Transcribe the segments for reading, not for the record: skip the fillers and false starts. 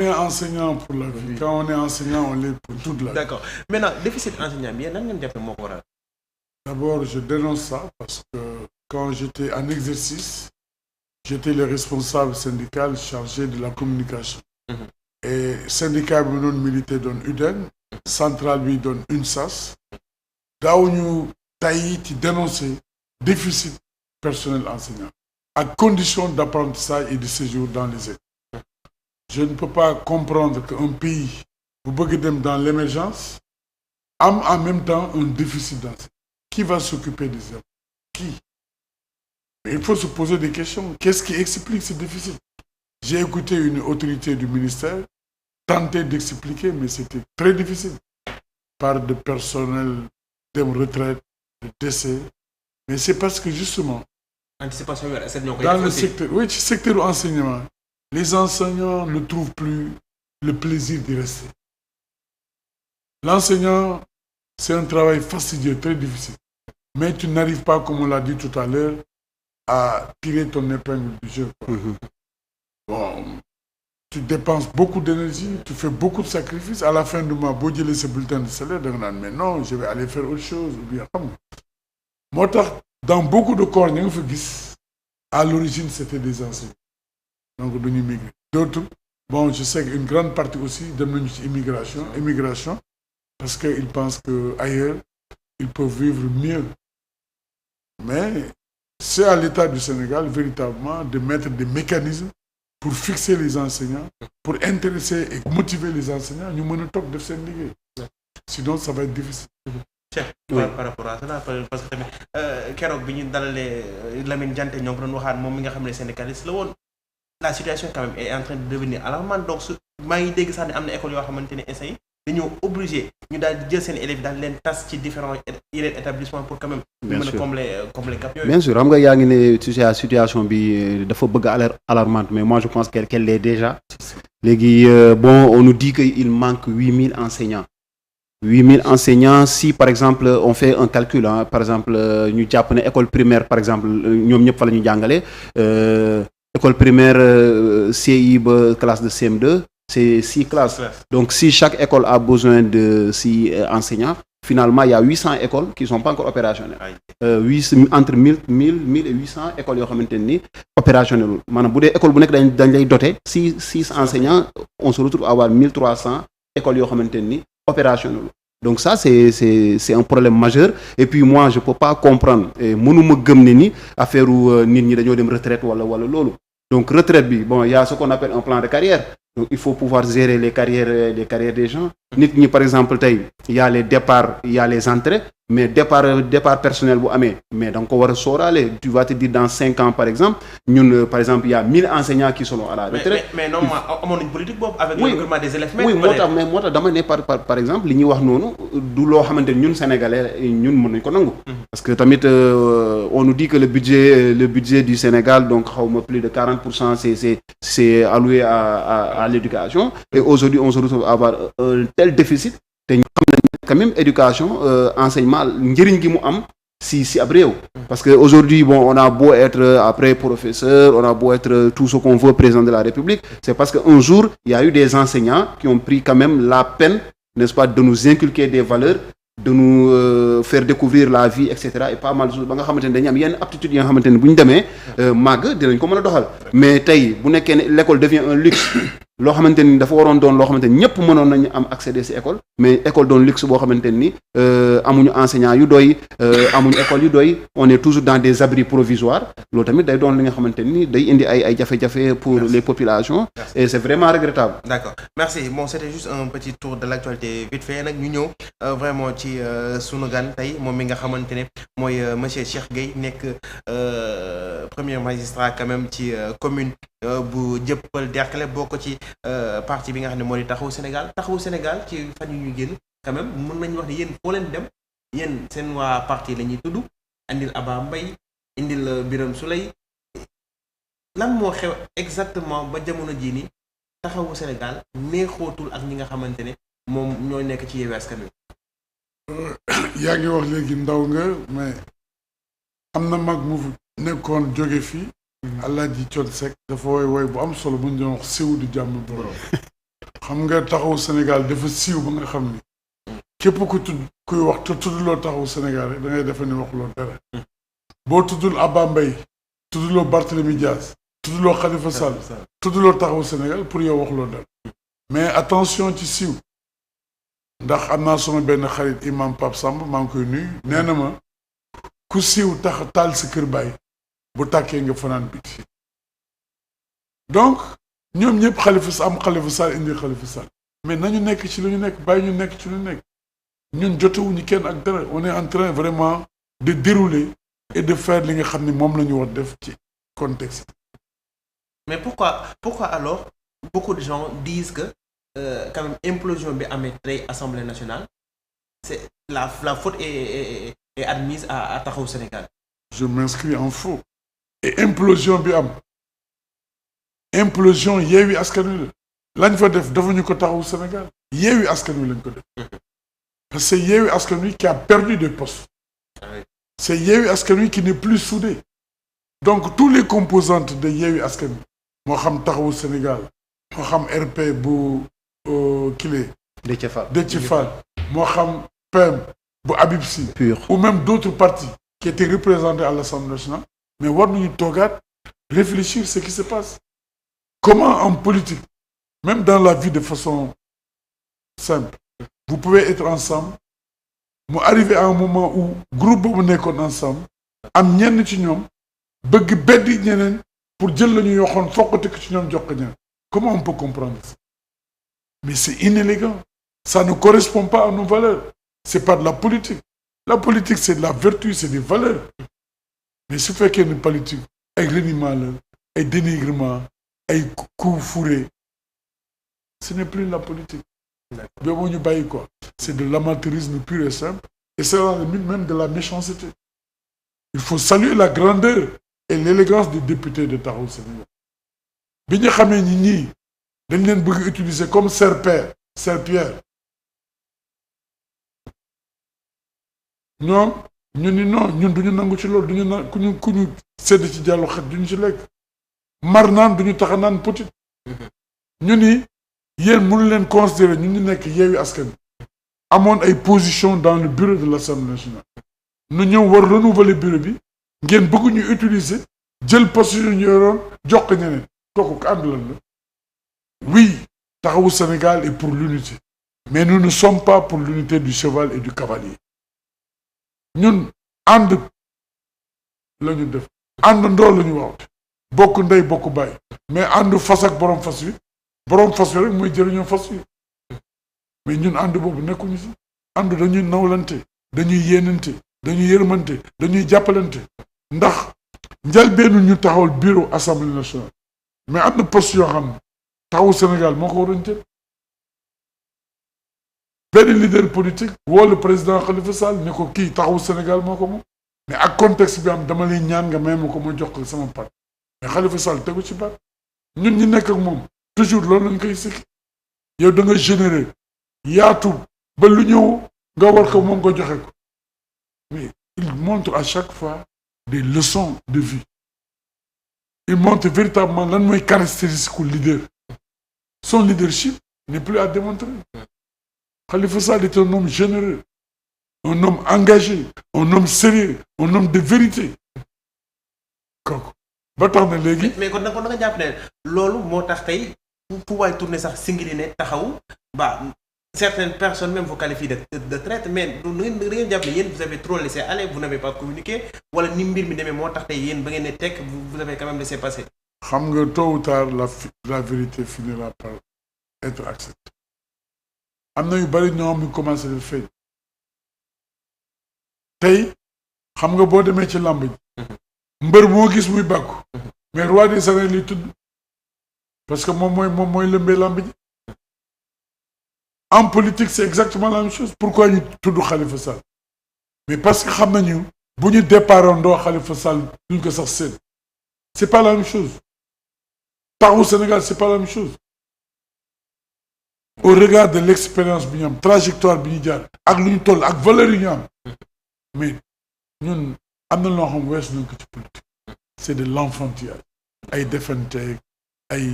On est enseignant pour la vie. Quand on est enseignant, on l'est pour toute la vie. D'accord maintenant déficit enseignant bi yéen nan ngeen jàppe moo ko waral. D'abord, je dénonce ça parce que quand j'étais en exercice, j'étais le responsable syndical chargé de la communication. Et syndicat bi doon milité doon UDEN, centrale bi doon UNSAS. daawuñu tey ci dénoncer déficit personnel enseignant à condition d'apprentissage et de séjour dans les écoles. Je ne peux pas comprendre qu'un pays bu bëgg dem dans l'émergence am en même temps un déficit d'enseignants. Qui va s'occuper des élèves? Qui? Mais il faut se poser des questions. Qu'est-ce qui explique ce déficit? J'ai écouté une autorité du ministère tenter d'expliquer, mais c'était très difficile. Par de personnel de retraite, de décès. Mais c'est parce que justement, anticipation dans le secteur, oui, ci secteur enseignement, les enseignants ne trouvent plus le plaisir d'y rester. L'enseignant, c'est un travail fastidieux, très difficile. Mais tu n'arrives pas, comme on l'a dit tout à l'heure, à tirer ton épingle du jeu. Bon, tu dépenses beaucoup d'énergie, tu fais beaucoup de sacrifices. À la fin du mois, boo jëlee sa bulletin de salaire, da nga naan mais non, je vais aller faire autre chose ou bien xam nga. Moo tax dans beaucoup de corps ña nga fa gis à l'origine c'était des enseignants. Donc dañuy migrer. D'autres, bon, je sais qu'une grande partie aussi dem nañu ci immigration parce que ils pensent que ailleurs ils peuvent vivre mieux. Mais c'est à l'État du Sénégal véritablement de mettre des mécanismes pour fixer les enseignants, pour intéresser et motiver les enseignants, ñu mën a toog def seen liggéey. Sinon ça va être difficile. Cheikh par rapport à ça parce que tamit keroog bi ñu dalalee Lamine Diante ñoo ngi doon waxaat moom mi nga xam ne syndicaliste la woon. La situation quand même est en train de devenir alarmante donc su maa ngi dégg sax ne am na école yoo xamante ne instant yi dañoo obligé ñu daal di jël seen élèves daal leen tas ci différents yeneen établissements pour quand même. bien mën sûr a combler gap yooyu. bien sûr xam nga yaa ngi ne situation bi dafa bëgg alarmante mais moi je pense qu'elle l'est déjà. léegi bon on nous dit que il manque 8000 enseignants. 8000 enseignants si par exemple on fait un calcul par exemple ñu jàpp ne école primaire par exemple ñoom ñëpp fa la ñu jàngale école primaire CI ba classe de CM2 c'est 6 classes. Donc si chaque école a besoin de 6 enseignants, finalement il y a 800 écoles qui sont pas encore opérationnelles. Entre 1000 et 800 écoles yoo xamante ni opérationnelles maanaam bu dee école bu nekk dañ lay doter 6 enseignants on se retrouve à avoir 1300 écoles yoo xamante ni opérationnelles. Donc ça c'est un problème majeur et puis moi je peux pas comprendre mënuma gëm ne ni affaire nit ñi dañoo dem retraite wala loolu. Donc retraite bi bon il y a ce qu'on appelle un plan de carrière. Donc il faut pouvoir gérer les carrières des gens. Nit ñi par exemple tey il y a les départs, il y a les entrées, mais départ personnel bu amee mais da nga ko war a sóoraale. Tu vas te dire dans 5 ans par exemple ñun par exemple il y a 1000 enseignants qui sont à la retraite. mais non amoon nañu politique boobu avec le recrutement des élèves. Oui moo tax dama ne par exemple li ñuy wax noonu du loo xamante ni ñun sénégalais ñun mën nañu ko nangu. Parce que tamit on nous dit que le budget du Sénégal donc xawma plus de 40% c'est alloué à l'éducation et aujourd'hui on se retrouve à avoir un tel déficit te ñu xam ne quand même éducation enseignement njëriñ gi mu am si ab réew parce que aujourd'hui bon on a beau être après professeur on a beau être tout ce qu'on veut président de la République c'est parce que un jour il y a eu des enseignants qui ont pris quand même la peine n'est-ce pas de nous inculquer des valeurs de nous faire découvrir la vie et cetera et pas mal de choses ba nga xamante ne dañu am yenn aptitudes yi nga xamante ne bu ñu demee màgg dinañ ko mën a doxal mais tey bu nekkee ne l'école devient un luxe loo xamante ni dafa waroon doon loo xamante ni ñëpp mënoon nañu am accéder ci école mais école doon luxe boo xamante ni amuñu enseignants yu doy amuñu école yu doy on est toujours dans des abris provisoires loolu tamit day doon li nga xamante ni day indi ay jafe-jafe pour les populations et c'est vraiment regrettable. D'accord merci bon c'était juste un petit tour de l'actualité vite fait nag ñu ñëw vraiment ci sunu gan tey moom mi nga xamante ne mooy monsieur Cheikh Gueye nekk premier magistrat quand même ci commune bu Dieuppeul Derklé bokk ci parti bi nga xam ne moo di Taxawu Sénégal ci fan yu ñu génn quand même mën nañu wax ne yéen foo leen dem yéen seen waa parti la ñuy tudd indil Aba Mbaye indil Birame Souleye lan moo xew exactement ba jamono jii ni Taxawu Sénégal neexootul ak ñi nga xamante ne moom ñoo nekk ci Yewwi Askan Wi. yaa ngi wax léegi ndaw nga mais am na mag mu nekkoon jóge fii Alaaji Thione Seck dafa woy bu am solo bu ñu doon wax siw du jàmm borom xam nga taxawu Sénégal dafa siiw ba nga xam ni képp kuy wax te tuddloo taxawu Sénégal rek da ngay defe ni waxuloo dara boo tuddul Abba Mbaye tuddloo Barthélémy Dias tuddloo Khalifa Sall tuddloo taxawu Sénégal pour yow waxuloo dara mais attention ci siiw ndax am naa sama benn xarit imam Pape Samb maa ngi koy nuyu nee na ma ku siiw tax taal sa kër bàyyi bu tàkkee nga fanaan biti donc ñoom ñëpp Khalifa Sall indi Khalifa Sall mais nañu nekk ci lu ñu nekk bàyyi ñu nekk ci lu ñu nekk ñun jotewuñu kenn ak dara on est en train vraiment de dérouler et de faire li nga xam ne moom la ñu war def ci contexte. mais pourquoi alors beaucoup de gens disent que quand même implosion bi amee tey Assemblée nationale c'est la faute est admise à Taxawu Sénégal. je m'inscris en faux. et implosion bi am implosion Yewwi Askan Wi la lañ fa def defuñu ko Taxawu Sénégal Yewwi Askan Wi lañ ko def parce que c'est Yewwi Askan Wi qui a perdu des postes. c'est Yewwi Askan Wi qui n'est plus soudé donc tous les composantes de Yewwi Askan Wi moo xam Taxawu Sénégal moo xam RP bu kile Déthié Fall moo xam PM bu Habib Sy ou même d'autres partis qui étaient représentés à l'Assemblée nationale mais war nañu toogaat réfléchir ce qui se passe comment en politique même dans la vie de façon simple vous pouvez être ensemble mu arriver à un moment où groupe boobu nekkoon ensemble am ñenn ci ñoom bëgg beddi ñeneen pour jël la ñu yoxoon fokkati ko ci ñoom jox ko ñeneen comment on peut comprendre ça mais c'est inélégant ça ne correspond pas à nos valeurs c'est pas de la politique c'est de la vertu c'est des valeurs mais su fekkee ne politique ay reniement la ay dénigrement ay coups fourrés ce n'est plus la politique boobu ñu bàyyi quoi c'est de l'amateurisme pur et simple et c'est la limite même de la méchanceté il faut saluer la grandeur et l'élégance des députés de Taxawu Sénégal bi ñu xamee ñi ñii dañ leen bëgg utiliser comme serpillère ñoom ñu ni non ñun duñu nangu ci loolu duñu na ku ñu sedd ci jàllu xet duñu ci lekk mar naan duñu tax a naan petit ñu ni yéen mënu leen considérer ñu ngi nekk Yewwi Askan Wi amoon ay position dans le bureau de l'Assemblée nationale nu ñëw war renouveler bureau bi ngeen bëgg ñu utiliser jël position ñu yoroon jox ko ñeneen kooku ko ànd lan la oui Taxawu Sénégal est pour l'unité mais nous ne sommes pas pour l'unité du cheval et du cavalier ñun ànd la ñu def ànd ndoo la ñu wax bokk ndey bokk bàyyi mais ànd fas ak borom fas wi rek mooy jëriñoo fas wi mais ñun ànd boobu nekkuñu si ànd dañuy nawlante dañuy yéenante dañuy yërmante dañuy jàppalante ndax njëlbeenu ñu taxawal bureau assemblée nationale mais am na poste yoo xam ne Taxawu Sénégal moo ko waroon jël benn leader politique woo le président Khalifa Sall ne ko kii Taxawu Sénégal moo ko moom mais ak contexte bi am dama lay ñaan nga may ma ko ma jox ko sama part mais Khalifa Sall tegu ci baat ñun ñi nekk ak moom toujours loolu lañ koy sikki yow da nga généreux yaatu ba lu ñëw nga war ko moom nga joxe ko mais il montre à chaque fois des leçons de vie il montre véritablement lan mooy caractéristique u leader son leadership n'est plus à démontrer Khalifa Sall est un homme généreux un homme engagé un homme sérieux un homme de vérité kooku ba tax na léegi mais kon da nga jàpp ne loolu moo tax tey pouvoir tourner sax singili ne Taxawu ba certaines personnes même vous qualifient de traître mais da ngeen jàpp ne yéen vous avez trop laissé aller vous n'avez pas communiqué wala ni mbir mi demee moo tax tey yéen ba ngeen ne tekk vous avez quand même laissé passer. xam nga tôt ou tard la vérité finira par être acceptée am na yu bari ñoo xam ñu commencé di feeñ tey xam nga boo demee ci làmb ji mbër moo gis muy bàkku mais roi des arènes li tudd parce que moom mooy lëmbee làmb ji en politique c'est exactement la même chose pourquoi ñu tudd Khalifa Sall mais parce que xam nañu bu ñu départoon ndoo Khalifa Sall duñ ko sax seen c'est pas la même chose Taxawu Sénégal c'est pas la même chose au regard de l'expérience bi ñu am trajectoire bi ñu jaar ak lu ñu toll ak valeur yi ñu am mais ñun am na loo xam weesu nañ ko ci politique c'est de l'enfantillage ay defante ay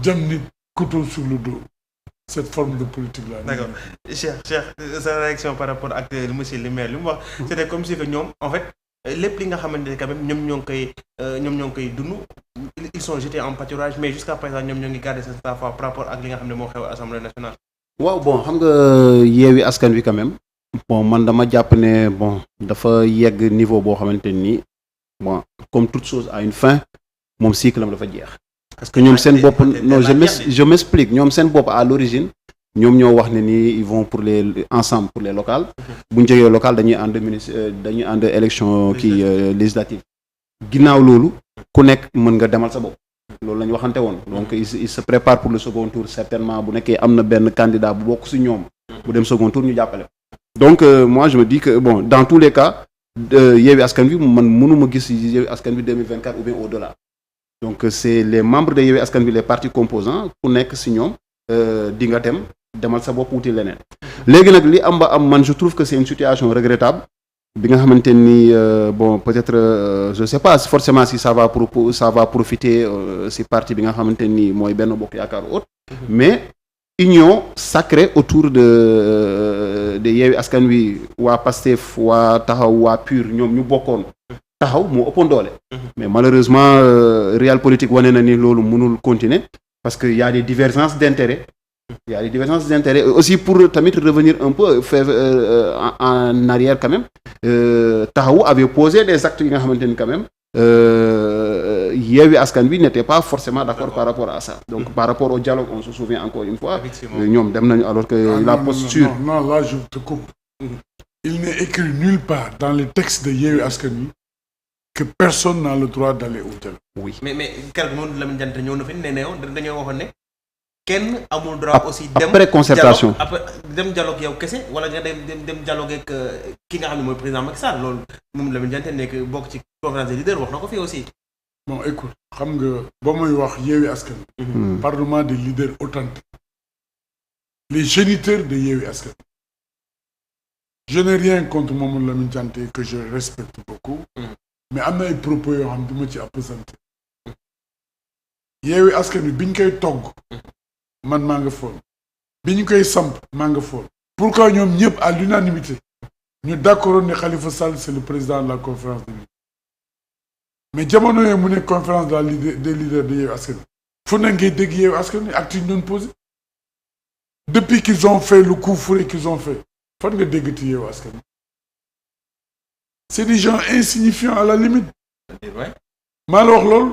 jam nit couteau sur le dos cette forme de politique là. D'accord Cheikh sa réaction par rapport ak monsieur le maire li mu wax. C'était comme si que ñoom en fait lépp li nga xamante ne quand même ñoom ñoo ngi koy dund ils sont jetés en pâturage mais jusqu'à présent ñoom ñoo ngi garder seen savoir par rapport ak li nga xam ne moo xew Assemblée nationale. waaw bon xam nga Yewwi Askan Wi quand même bon man dama jàpp ne bon dafa yegg niveau boo xamante ni bon comme toute chose a une fin moom cycle am dafa jeex. parce que ñoom seen bopp non je m'explique ñoom seen bopp à l'origine ñoom ñoo wax ne ni ils vont pour les ensemble pour les locales bu ñu jógee local dañuy ànd élection kii législative ginnaaw loolu ku nekk mën nga demal sa bopp loolu la ñu waxante woon donc il se prépare pour le second tour certainement bu nekkee am na benn candidat bu bokk ci ñoom bu dem second tour ñu jàppale donc moi je me dis que bon dans tous les cas Yewwi Askan Wi man mënuma gis Yewwi Askan Wi 2024 ou bien au-delà donc c'est les membres de Yewwi Askan Wi les partis composants ku nekk ci ñoom di nga demal sa bopp wuti leneen léegi nag li am ba am man je trouve que c'est une situation regrettable bi nga xamante ni bon peut-être je sais pas forcément si ça va profiter si parti bi nga xamante ni mooy Benno Bokk Yaakaar autre mais union sacrée autour de Yewwi Askan Wi waa Pastef waa Taxaw waa PUR ñoom ñu bokkoon taxaw moo ëppoon doole mais malheureusement réel politique wane na ni loolu mënul continuer parce que y a des divergences d'intérêts aussi pour tamit revenir un peu faire en arrière quand même Taxawu avait posé des actes yi nga xamante ni quand même Yewwi Askan Wi n'était pas forcément d'accord par rapport à ça donc par rapport au dialogue on se souvient encore une fois ñoom dem nañu alors que la posture non là je te coupe il n'est écrit nulle part dans les textes de Yewwi Askan Wi que personne n'a le droit d'aller au dialogue. Oui. mais keroog moom Lamine Diante ñëw na fi ne dañoo waxoon ne kenn amul droit aussi dem après concertation dem dialogue yow kese wala nga dem dialogue ak ki nga xam ne mooy président Macky Sall loolu moom Lamine Diante nekk bokk ci conférence des leaders wax na ko fii aussi. bon écoute xam nga ba muy wax Yewwi Askan Wi. parlement des leaders authentiques. les géniteurs de Yewwi Askan Wi. je n'ai rien contre moom Lamine Diante que je respecte beaucoup. mais am na ay propos yoo xam du ma ci appesantir. Yewwi Askan Wi biñ koy togg. man maa nga foon. bi ñu koy samp maa nga foon. pourquoi ñoom ñëpp à l'unanimité ñu d'accord ne Khalifa Sall c'est le président de la conférence des leaders. mais jamono yooyu mu ne conférence des leaders de Yewwi Askan Wi. fu ne ngay dégg Yewwi Askan Wi acte yi ñu doon posé. depuis qu'ils ont fait le coup fourré qu'ils ont fait fan nga déggati Yewwi Askan Wi. c'est des gens insignifiants à la limite. maa la wax loolu.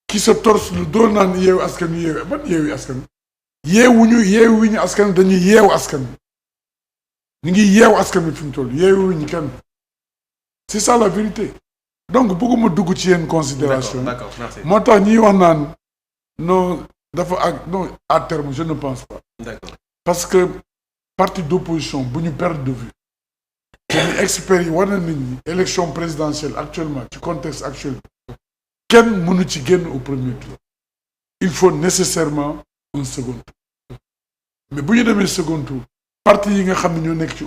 qui se torse le dos naan Yewwi Askan Wi ban Yewwi Askan Wi. yeewuñu askan wi dañuy yeewu askan wi. ñu ngi yeewu askan wi fi mu toll yeewuñu kenn. c'est ça la vérité. donc bëgguma dugg ci yenn considération d'accord merci. moo tax ñiy wax naan non dafa ak non à terme je ne pense pas. D'accord. parce que parti d'opposition bu ñu perdre de vue. te ni experts yi war na nit ñi élection présidentielle actuellement ci contexte actuel bi kenn mënu ci génn au premier tour. il faut nécessairement un second tour. mais bu ñu demee second tour parti yi nga xam ne ñoo nekk ci